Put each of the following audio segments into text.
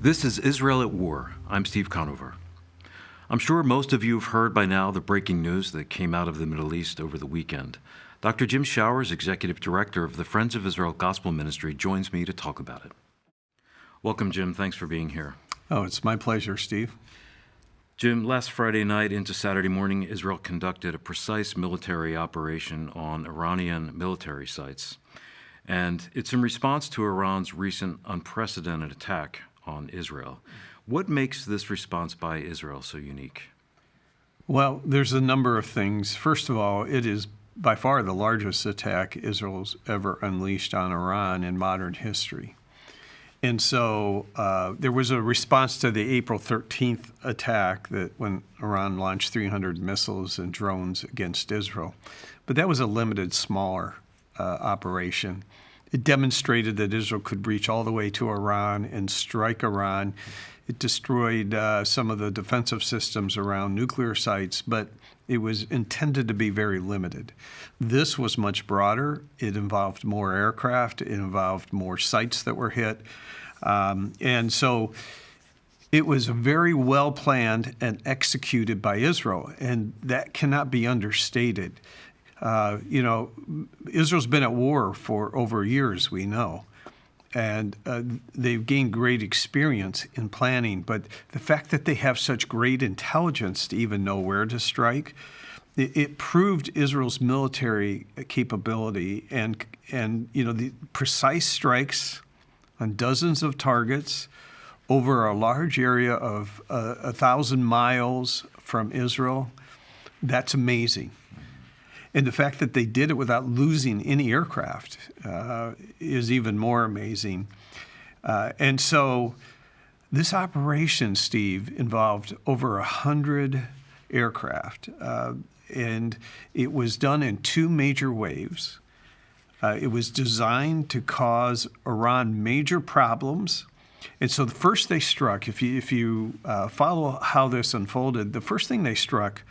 This is Israel at War. I'm Steve Conover. I'm sure most of you have heard by now the breaking news that came out of the Middle East over the weekend. Dr. Jim Showers, Executive Director of the Friends of Israel Gospel Ministry, joins me to talk about it. Welcome, Jim. Thanks for being here. Oh, it's my pleasure, Steve. Jim, last Friday night into Saturday morning, Israel conducted a precise military operation on Iranian military sites. And it's in response to Iran's recent unprecedented attack on Israel. What makes this response by Israel so unique? Well, there's a number of things. First of all, it is by far the largest attack Israel's ever unleashed on Iran in modern history. And so there was a response to the April 13th attack that when Iran launched 300 missiles and drones against Israel. But that was a limited, smaller operation. It demonstrated that Israel could reach all the way to Iran and strike Iran. It destroyed some of the defensive systems around nuclear sites, but it was intended to be very limited. This was much broader. It involved more aircraft. It involved more sites that were hit. And so it was very well planned and executed by Israel, and that cannot be understated. Israel's been at war for over years, we know, and they've gained great experience in planning. But the fact that they have such great intelligence to even know where to strike, it proved Israel's military capability and the precise strikes on dozens of targets over a large area of 1,000 miles from Israel. That's amazing. And the fact that they did it without losing any aircraft is even more amazing. And so this operation, Steve, involved over 100 aircraft. And it was done in two major waves. It was designed to cause Iran major problems. And so the first they struck, if you follow how this unfolded, the first thing they struck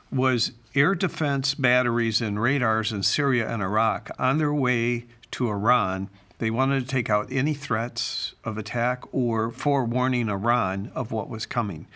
was air defense batteries and radars in Syria and Iraq on their way to Iran. They wanted to take out any threats of attack or forewarning Iran of what was coming.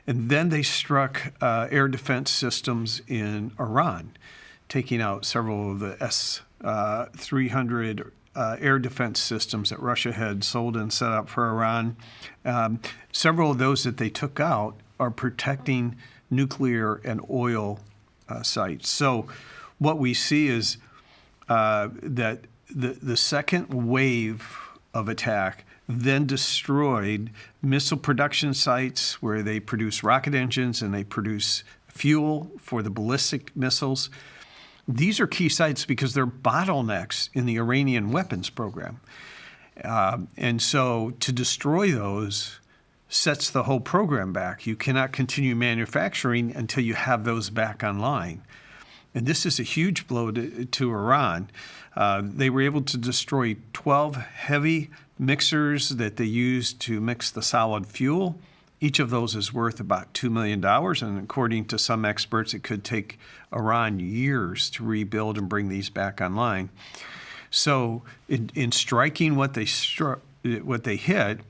And then they struck air defense systems in Iran, taking out several of the S-300 air defense systems that Russia had sold and set up for Iran. Several of those that they took out are protecting nuclear and oil sites. So what we see is that the second wave of attack then destroyed missile production sites where they produce rocket engines and they produce fuel for the ballistic missiles. These are key sites because they're bottlenecks in the Iranian weapons program. And so to destroy those sets the whole program back. You cannot continue manufacturing until you have those back online. And this is a huge blow to Iran. They were able to destroy 12 heavy mixers that they used to mix the solid fuel. Each of those is worth about $2 million. And according to some experts, it could take Iran years to rebuild and bring these back online. So in striking what they hit,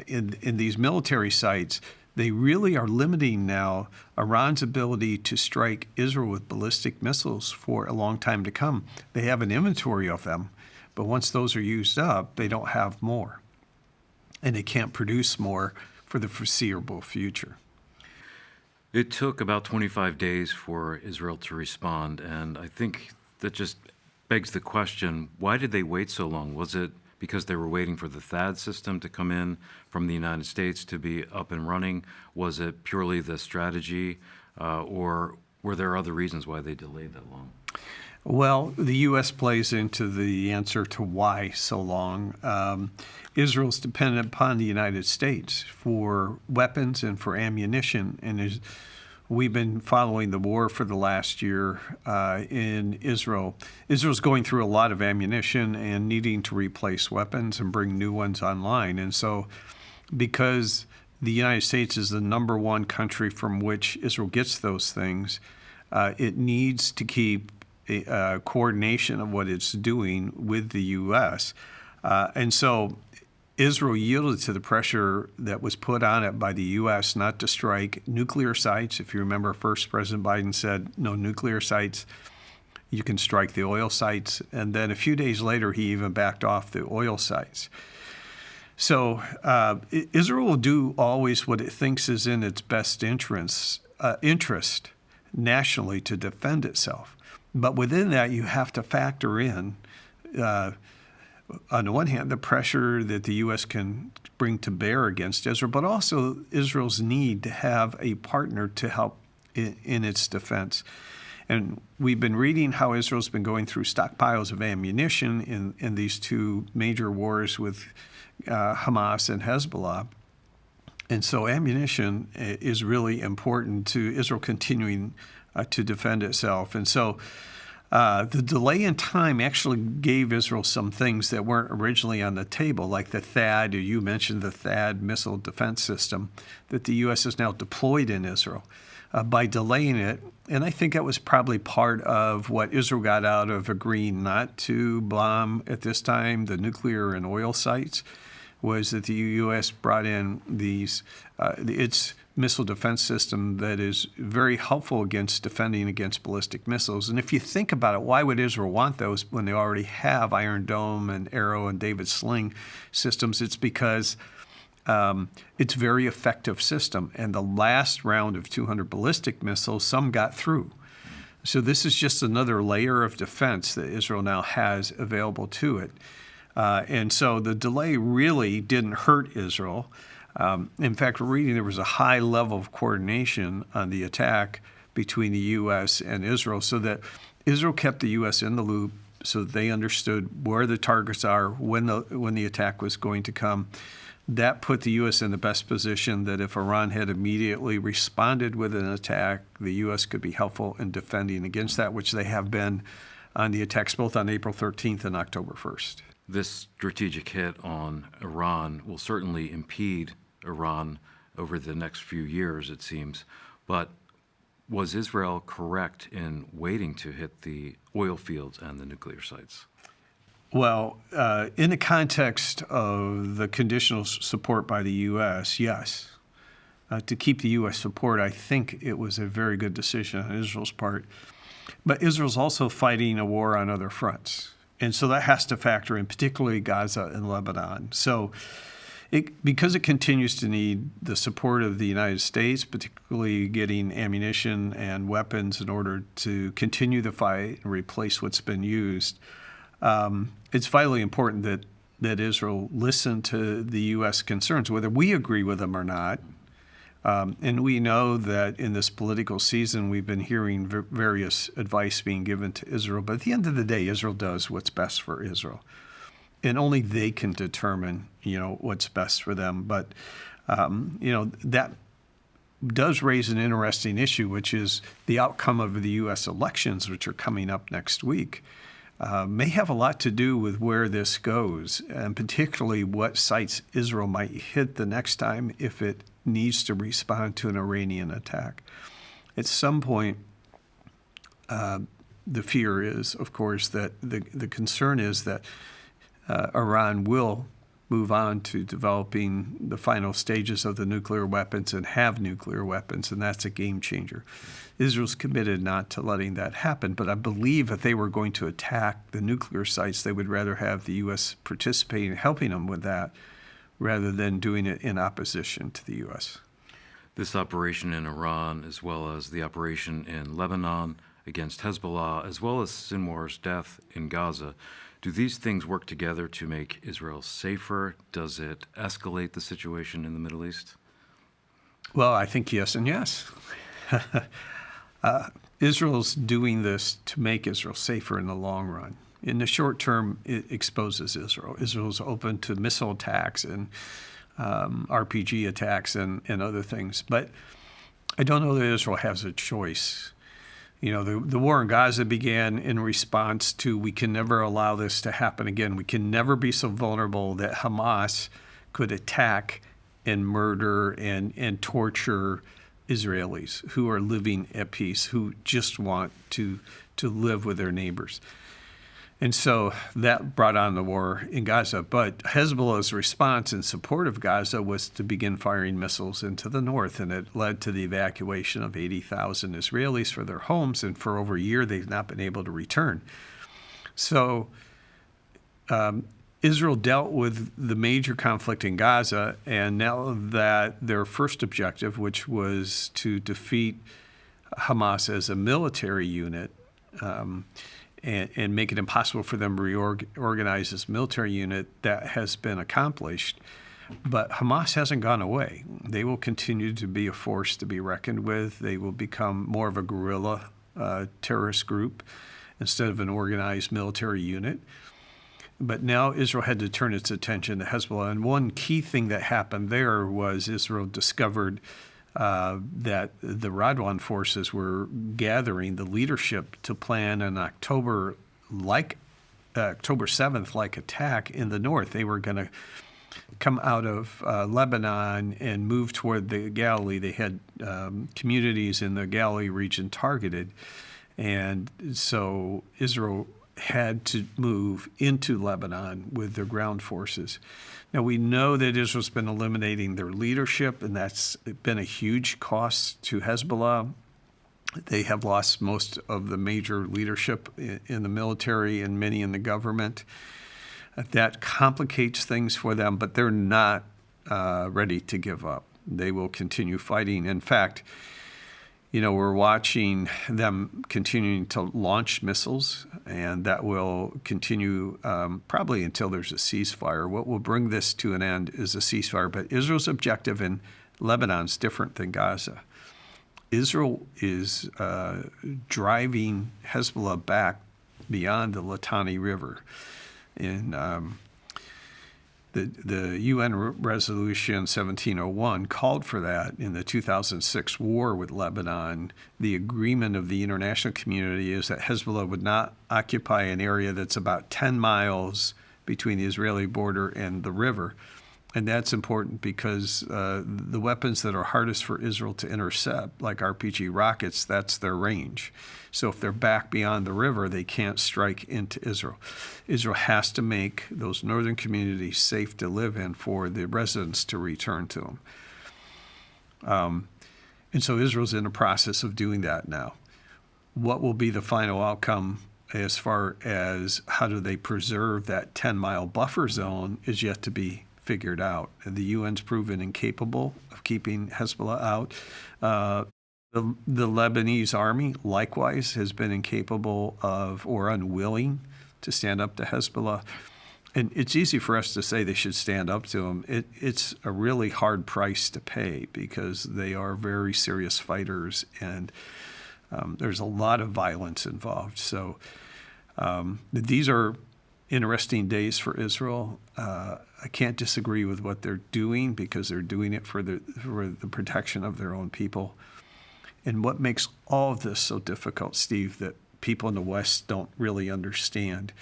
in these military sites, they really are limiting now Iran's ability to strike Israel with ballistic missiles for a long time to come. They have an inventory of them, but once those are used up, they don't have more. And they can't produce more for the foreseeable future. It took about 25 days for Israel to respond, and I think that just begs the question, why did they wait so long? Was it because they were waiting for the THAAD system to come in from the United States to be up and running? Was it purely the strategy, or were there other reasons why they delayed that long? Well, the U.S. plays into the answer to why so long. Israel's dependent upon the United States for weapons and for ammunition, and we've been following the war for the last year in Israel. Israel's going through a lot of ammunition and needing to replace weapons and bring new ones online. And so because the United States is the number one country from which Israel gets those things, it needs to keep coordination of what it's doing with the U.S. And so Israel yielded to the pressure that was put on it by the U.S. not to strike nuclear sites. If you remember, first President Biden said no nuclear sites. You can strike the oil sites. And then a few days later, he even backed off the oil sites. So Israel will do always what it thinks is in its best interest nationally to defend itself. But within that, you have to factor in, on the one hand, the pressure that the U.S. can bring to bear against Israel, but also Israel's need to have a partner to help in its defense. And we've been reading how Israel's been going through stockpiles of ammunition in these two major wars with Hamas and Hezbollah. And so ammunition is really important to Israel continuing to defend itself. And so the delay in time actually gave Israel some things that weren't originally on the table, like the THAAD, you mentioned the THAAD missile defense system that the U.S. has now deployed in Israel. By delaying it, and I think that was probably part of what Israel got out of agreeing not to bomb at this time the nuclear and oil sites, was that the U.S. brought in its missile defense system that is very helpful against defending against ballistic missiles. And if you think about it, why would Israel want those when they already have Iron Dome and Arrow and David Sling systems? It's because it's a very effective system. And the last round of 200 ballistic missiles, some got through. So this is just another layer of defense that Israel now has available to it. And so the delay really didn't hurt Israel. In fact, we're reading there was a high level of coordination on the attack between the U.S. and Israel, so that Israel kept the U.S. in the loop so that they understood where the targets are, when the attack was going to come. That put the U.S. in the best position that if Iran had immediately responded with an attack, the U.S. could be helpful in defending against that, which they have been on the attacks both on April 13th and October 1st. This strategic hit on Iran will certainly impede Iran over the next few years, it seems. But was Israel correct in waiting to hit the oil fields and the nuclear sites? Well, in the context of the conditional support by the U.S., yes. To keep the U.S. support, I think it was a very good decision on Israel's part. But Israel's also fighting a war on other fronts. And so that has to factor in, particularly Gaza and Lebanon. So because it continues to need the support of the United States, particularly getting ammunition and weapons in order to continue the fight and replace what's been used, it's vitally important that Israel listen to the U.S. concerns, whether we agree with them or not. And we know that in this political season, we've been hearing various advice being given to Israel. But at the end of the day, Israel does what's best for Israel. And only they can determine, what's best for them. But, that does raise an interesting issue, which is the outcome of the U.S. elections, which are coming up next week. May have a lot to do with where this goes, and particularly what sites Israel might hit the next time if it needs to respond to an Iranian attack. At some point, the fear is, of course, that the concern is that Iran will move on to developing the final stages of the nuclear weapons and have nuclear weapons, and that's a game changer. Israel's committed not to letting that happen, but I believe if they were going to attack the nuclear sites, they would rather have the U.S. participating and helping them with that rather than doing it in opposition to the U.S. This operation in Iran, as well as the operation in Lebanon against Hezbollah, as well as Sinwar's death in Gaza, do these things work together to make Israel safer? Does it escalate the situation in the Middle East? Well, I think yes and yes. Israel's doing this to make Israel safer in the long run. In the short term, it exposes Israel. Israel's open to missile attacks and RPG attacks and other things. But I don't know that Israel has a choice. The war in Gaza began in response to we can never allow this to happen again. We can never be so vulnerable that Hamas could attack and murder and torture Israelis who are living at peace, who just want to live with their neighbors. And so that brought on the war in Gaza. But Hezbollah's response in support of Gaza was to begin firing missiles into the north, and it led to the evacuation of 80,000 Israelis for their homes, and for over a year they've not been able to return. So Israel dealt with the major conflict in Gaza, and now that their first objective, which was to defeat Hamas as a military unit, and make it impossible for them to reorganize this military unit, that has been accomplished. But Hamas hasn't gone away. They will continue to be a force to be reckoned with. They will become more of a guerrilla terrorist group instead of an organized military unit. But now Israel had to turn its attention to Hezbollah. And one key thing that happened there was Israel discovered that the Radwan forces were gathering the leadership to plan an October 7th-like attack in the north. They were going to come out of Lebanon and move toward the Galilee. They had communities in the Galilee region targeted. And so Israel had to move into Lebanon with their ground forces. Now, we know that Israel's been eliminating their leadership, and that's been a huge cost to Hezbollah. They have lost most of the major leadership in the military and many in the government. That complicates things for them, but they're not ready to give up. They will continue fighting. In fact, we're watching them continuing to launch missiles, and that will continue probably until there's a ceasefire. What will bring this to an end is a ceasefire. But Israel's objective in Lebanon is different than Gaza. Israel is driving Hezbollah back beyond the Litani River. In the UN resolution 1701 called for that in the 2006 war with Lebanon. The agreement of the international community is that Hezbollah would not occupy an area that's about 10 miles between the Israeli border and the river. And that's important because the weapons that are hardest for Israel to intercept, like RPG rockets, that's their range. So if they're back beyond the river, they can't strike into Israel. Israel has to make those northern communities safe to live in for the residents to return to them. And so Israel's in the process of doing that now. What will be the final outcome as far as how do they preserve that 10-mile buffer zone is yet to be figured out. The UN's proven incapable of keeping Hezbollah out. The Lebanese army, likewise, has been incapable of or unwilling to stand up to Hezbollah. And it's easy for us to say they should stand up to them. It's a really hard price to pay because they are very serious fighters, and there's a lot of violence involved. So these are interesting days for Israel. I can't disagree with what they're doing because they're doing it for the protection of their own people. And what makes all of this so difficult, Steve, that people in the West don't really understand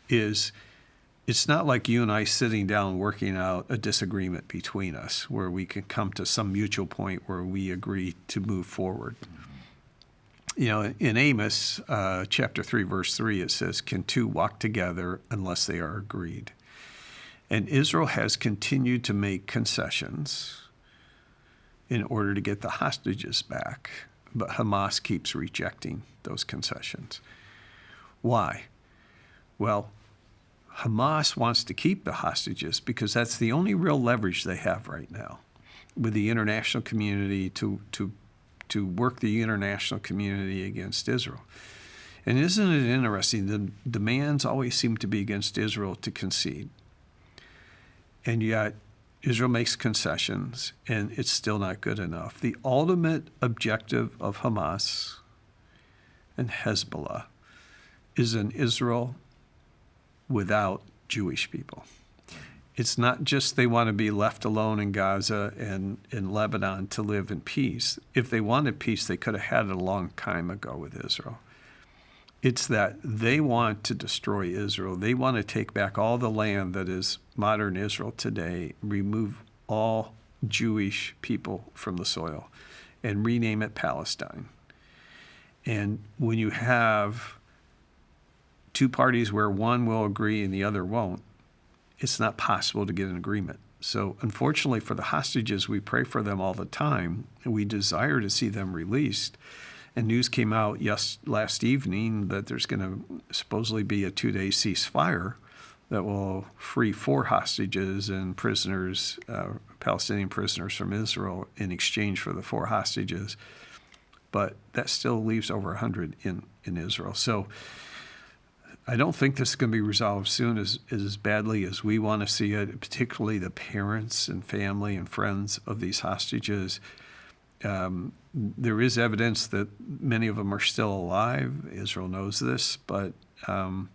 is it's not like you and I sitting down working out a disagreement between us where we can come to some mutual point where we agree to move forward. In Amos chapter 3, verse 3, it says, "Can two walk together unless they are agreed?" And Israel has continued to make concessions in order to get the hostages back, but Hamas keeps rejecting those concessions. Why? Well, Hamas wants to keep the hostages because that's the only real leverage they have right now with the international community to work the international community against Israel. And isn't it interesting? The demands always seem to be against Israel to concede. And yet Israel makes concessions, and it's still not good enough. The ultimate objective of Hamas and Hezbollah is an Israel without Jewish people. It's not just they want to be left alone in Gaza and in Lebanon to live in peace. If they wanted peace, they could have had it a long time ago with Israel. It's that they want to destroy Israel. They want to take back all the land that is modern Israel today, remove all Jewish people from the soil, and rename it Palestine. And when you have two parties where one will agree and the other won't, it's not possible to get an agreement. So unfortunately for the hostages, we pray for them all the time, and we desire to see them released. And news came out last evening that there's going to supposedly be a 2-day ceasefire that will free 4 hostages and prisoners, Palestinian prisoners from Israel, in exchange for the 4 hostages. But that still leaves over 100 in Israel. So I don't think this is going to be resolved soon as badly as we want to see it, particularly the parents and family and friends of these hostages. There is evidence that many of them are still alive. Israel knows this, but when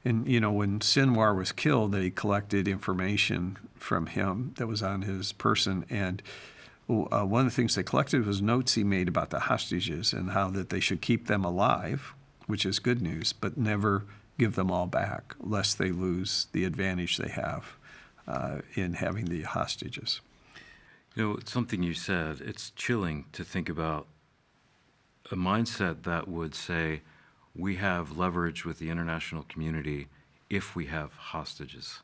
Sinwar was killed, they collected information from him that was on his person, and one of the things they collected was notes he made about the hostages and how that they should keep them alive, which is good news, but never give them all back, lest they lose the advantage they have in having the hostages. It's something you said, it's chilling to think about a mindset that would say we have leverage with the international community if we have hostages,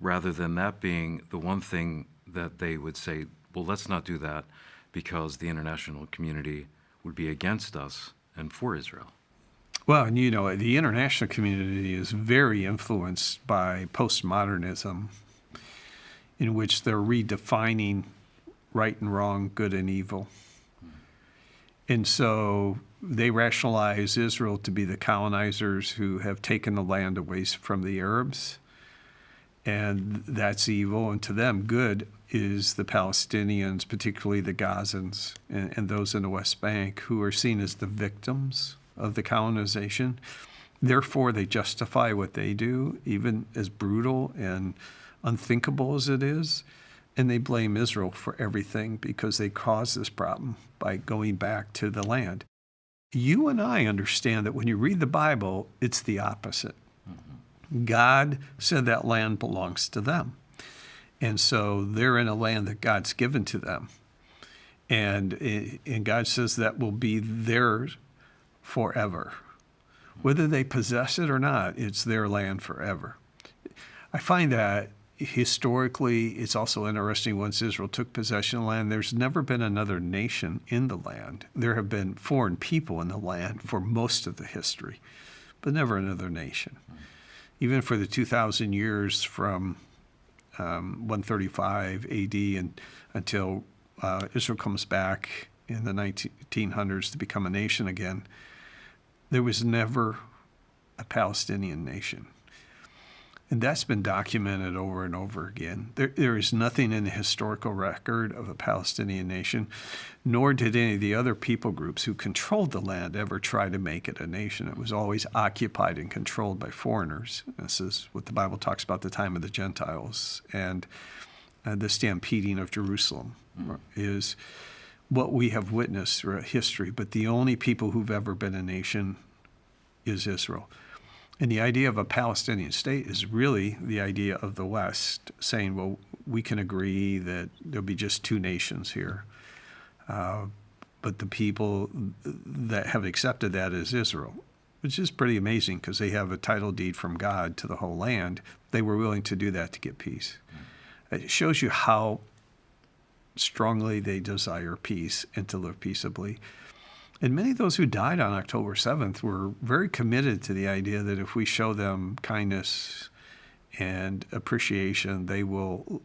rather than that being the one thing that they would say, well, let's not do that because the international community would be against us and for Israel. Well, and the international community is very influenced by postmodernism, in which they're redefining right and wrong, good and evil. And so they rationalize Israel to be the colonizers who have taken the land away from the Arabs, and that's evil. And to them, good is the Palestinians, particularly the Gazans and those in the West Bank, who are seen as the victims of the colonization. Therefore, they justify what they do, even as brutal and unthinkable as it is, and they blame Israel for everything because they caused this problem by going back to the land. You and I understand that when you read the Bible, it's the opposite. Mm-hmm. God said that land belongs to them. And so they're in a land that God's given to them. And God says that will be theirs forever. Whether they possess it or not, it's their land forever. I find that historically, it's also interesting, once Israel took possession of land, there's never been another nation in the land. There have been foreign people in the land for most of the history, but never another nation. Even for the 2,000 years from 135 AD and until Israel comes back in the 1900s to become a nation again, there was never a Palestinian nation. And that's been documented over and over again. There is nothing in the historical record of a Palestinian nation, nor did any of the other people groups who controlled the land ever try to make it a nation. It was always occupied and controlled by foreigners. This is what the Bible talks about the time of the Gentiles. And the stampeding of Jerusalem is what we have witnessed throughout history. But the only people who've ever been a nation is Israel. And the idea of a Palestinian state is really the idea of the West saying, well, we can agree that there'll be just 2 nations here. But the people that have accepted that is Israel, which is pretty amazing because they have a title deed from God to the whole land. They were willing to do that to get peace. It shows you how strongly they desire peace and to live peaceably. And many of those who died on October 7th were very committed to the idea that if we show them kindness and appreciation, they will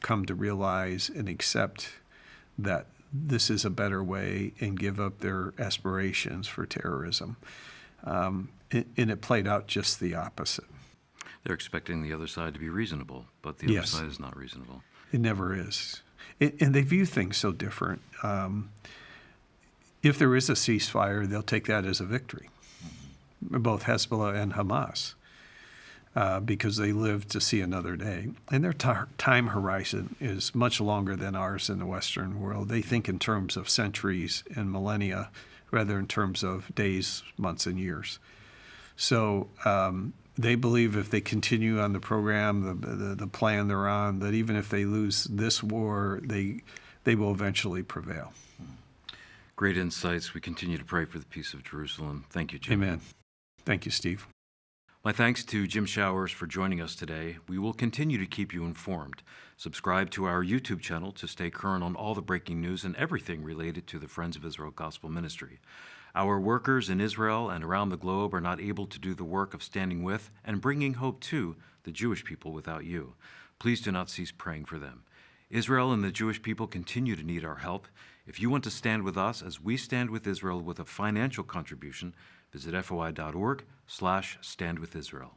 come to realize and accept that this is a better way and give up their aspirations for terrorism. And it played out just the opposite. They're expecting the other side to be reasonable, but the other side is not reasonable. It never is. And they view things so different. If there is a ceasefire, they'll take that as a victory, both Hezbollah and Hamas, because they live to see another day. And their time horizon is much longer than ours in the Western world. They think in terms of centuries and millennia rather in terms of days, months, and years. So they believe if they continue on the program, the plan they're on, that even if they lose this war, they will eventually prevail. Great insights. We continue to pray for the peace of Jerusalem. Thank you, Jim. Amen. Thank you, Steve. My thanks to Jim Showers for joining us today. We will continue to keep you informed. Subscribe to our YouTube channel to stay current on all the breaking news and everything related to the Friends of Israel Gospel Ministry. Our workers in Israel and around the globe are not able to do the work of standing with and bringing hope to the Jewish people without you. Please do not cease praying for them. Israel and the Jewish people continue to need our help. If you want to stand with us as we stand with Israel with a financial contribution, visit foi.org/standwithisrael.